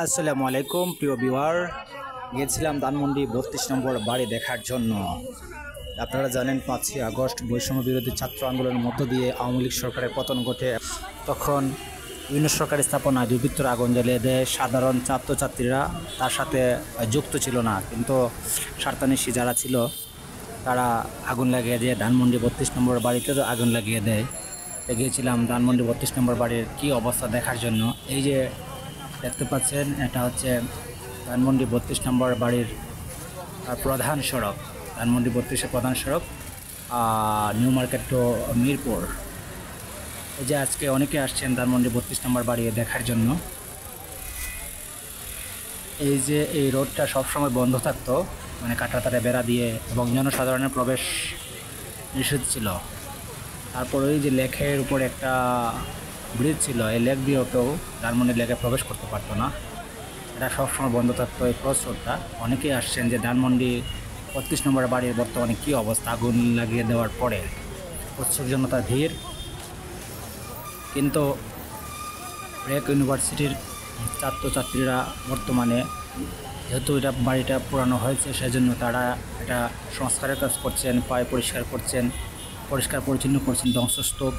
আসসালামু আলাইকুম প্রিয় ভিউয়ার, গিয়েছিলাম ধানমন্ডি 32 নম্বর বাড়ি দেখার জন্য। আপনারা জানেন 5ই আগস্ট বৈষম্য বিরোধী ছাত্র আন্দোলনের মধ্য দিয়ে আওয়ামী লীগ সরকারের পতন ঘটে। তখন বিভিন্ন সরকারি স্থাপনায় দুর্বৃত্তরা আগুন জ্বালিয়ে দেয়। সাধারণ ছাত্রছাত্রীরা তার সাথে যুক্ত ছিল না, কিন্তু স্বার্থান্বেষী যারা ছিল তারা আগুন লাগিয়ে দিয়ে ধানমন্ডি 32 নম্বর বাড়িতে আগুন লাগিয়ে দেয়। গিয়েছিলাম ধানমন্ডি 32 নম্বর বাড়ির কী অবস্থা দেখার জন্য। এই যে দেখতে পাচ্ছেন, এটা হচ্ছে ধানমন্ডি 32 নম্বর বাড়ির প্রধান সড়ক। ধানমন্ডি 32-এর প্রধান সড়ক, নিউ মার্কেট টু মিরপুর। এই যে আজকে অনেকে আসছেন ধানমন্ডি 32 নম্বর বাড়ি দেখার জন্য। এই যে এই রোডটা সবসময় বন্ধ থাকতো, মানে কাঁটাতারে বেড়া দিয়ে, এবং জনসাধারণের প্রবেশ নিষেধ ছিল। তারপর ওই যে লেকের উপরে একটা ব্রিজ ছিল, এই লেক দিয়েও কেউ ধানমন্ডি লেকে প্রবেশ করতে পারতো না। এটা সবসময় বন্ধ থাকতো এই ক্রস রোডটা। অনেকেই আসছেন যে ধানমন্ডি 32 নম্বর বাড়ির বর্তমানে কী অবস্থা আগুন লাগিয়ে দেওয়ার পরে। উৎসুক জনতার ভিড়। কিন্তু ব্র্যাক ইউনিভার্সিটির ছাত্রছাত্রীরা বর্তমানে, যেহেতু এটা বাড়িটা পুরানো হয়েছে, সেজন্য তারা এটা সংস্কারের কাজ করছেন, পায়ে পরিষ্কার করছেন, পরিষ্কার পরিচ্ছন্ন করছেন ধ্বংসস্তূপ।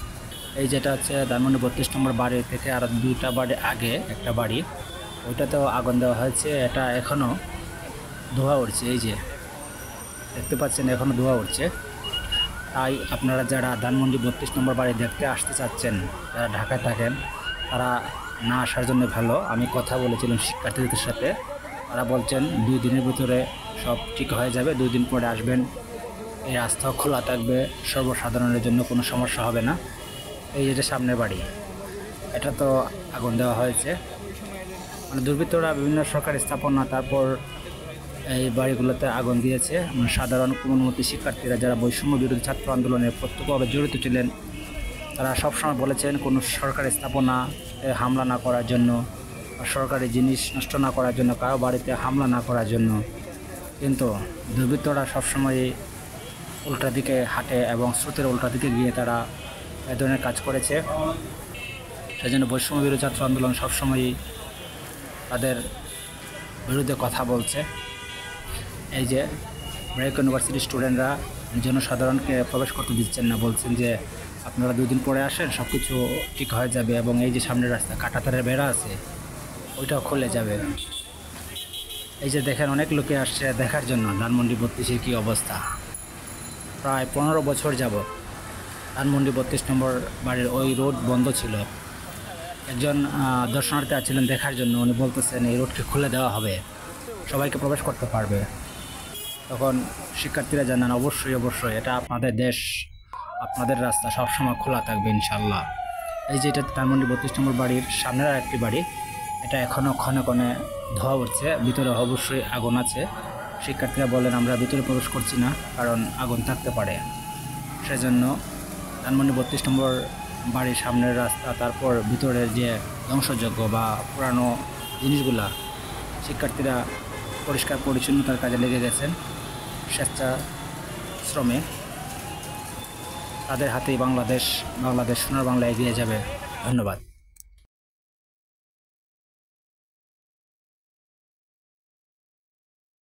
এই যেটা হচ্ছে ধানমন্ডি 32 নম্বর বাড়ি থেকে আর 2টা বাড়ি আগে একটা বাড়ি, ওইটাতেও আগুন দেওয়া হয়েছে। এটা এখনও ধোঁয়া উঠছে, এই যে দেখতে পাচ্ছেন এখনও ধোঁয়া উঠছে। তাই আপনারা যারা ধানমন্ডি 32 নম্বর বাড়ি দেখতে আসতে চাচ্ছেন, যারা ঢাকায় থাকেন, তারা না আসার জন্য ভালো। আমি কথা বলেছিলাম শিক্ষার্থীদের সাথে, তারা বলছেন 2 দিনের ভিতরে সব ঠিক হয়ে যাবে, 2 দিন পরে আসবেন। এই রাস্তাও খোলা থাকবে, সর্বসাধারণের জন্য কোনো সমস্যা হবে না। এই যেটা সামনের বাড়ি, এটা তো আগুন দেওয়া হয়েছে। মানে দুর্বৃত্তরা বিভিন্ন সরকারি স্থাপনা, তারপর এই বাড়িগুলোতে আগুন দিয়েছে। সাধারণ কোমলমতি শিক্ষার্থীরা যারা বৈষম্য বিরোধী ছাত্র আন্দোলনে প্রত্যক্ষভাবে জড়িত ছিলেন, তারা সবসময় বলেছেন কোনো সরকারি স্থাপনাতে হামলা না করার জন্য, সরকারি জিনিস নষ্ট না করার জন্য, কারো বাড়িতে হামলা না করার জন্য। কিন্তু দুর্বৃত্তরা সবসময় উল্টা দিকে হাঁটে এবং স্রোতের উল্টা দিকে গিয়ে তারা এ ধরনের কাজ করেছে। সেজন্য বৈষম্য বিরোধী ছাত্র আন্দোলন সবসময়ই তাদের বিরুদ্ধে কথা বলছে। এই যে ব্র্যাক ইউনিভার্সিটির স্টুডেন্টরা জনসাধারণকে প্রবেশ করতে দিচ্ছেন না, বলছেন যে আপনারা 2 দিন পরে আসেন, সব কিছু ঠিক হয়ে যাবে। এবং এই যে সামনের রাস্তা কাঁটাতারের বেড়া আছে, ওইটাও খুলে যাবে। এই যে দেখেন, অনেক লোকে আসছে দেখার জন্য ধানমন্ডি 32-এর কী অবস্থা। প্রায় 15 বছর যাবৎ ধানমন্ডি 32 নম্বর বাড়ির ওই রোড বন্ধ ছিল। একজন দর্শনার্থী ছিলেন দেখার জন্য, উনি বলতেছেন এই রোডকে খুলে দেওয়া হবে, সবাইকে প্রবেশ করতে পারবে। তখন শিক্ষার্থীরা জানান অবশ্যই অবশ্যই, এটা আপনাদের দেশ, আপনাদের রাস্তা সবসময় খোলা থাকবে ইনশাল্লাহ। এই যে এটা ধানমন্ডি 32 নম্বর বাড়ির সামনের আর একটি বাড়ি, এটা এখনও ক্ষণে ক্ষণে ধোঁয়া উঠছে, ভিতরে অবশ্যই আগুন আছে। শিক্ষার্থীরা বলেন আমরা ভিতরে প্রবেশ করছি না, কারণ আগুন থাকতে পারে। সেজন্য ধানমন্ডি 32 নম্বর বাড়ির সামনের রাস্তা, তারপর ভিতরের যে ধ্বংসযোগ্য বা পুরানো জিনিসগুলা, শিক্ষার্থীরা পরিষ্কার পরিচ্ছন্নতার কাজে লেগে গেছেন স্বেচ্ছাশ্রমে। তাদের হাতেই বাংলাদেশ সোনার বাংলা এগিয়ে যাবে। ধন্যবাদ।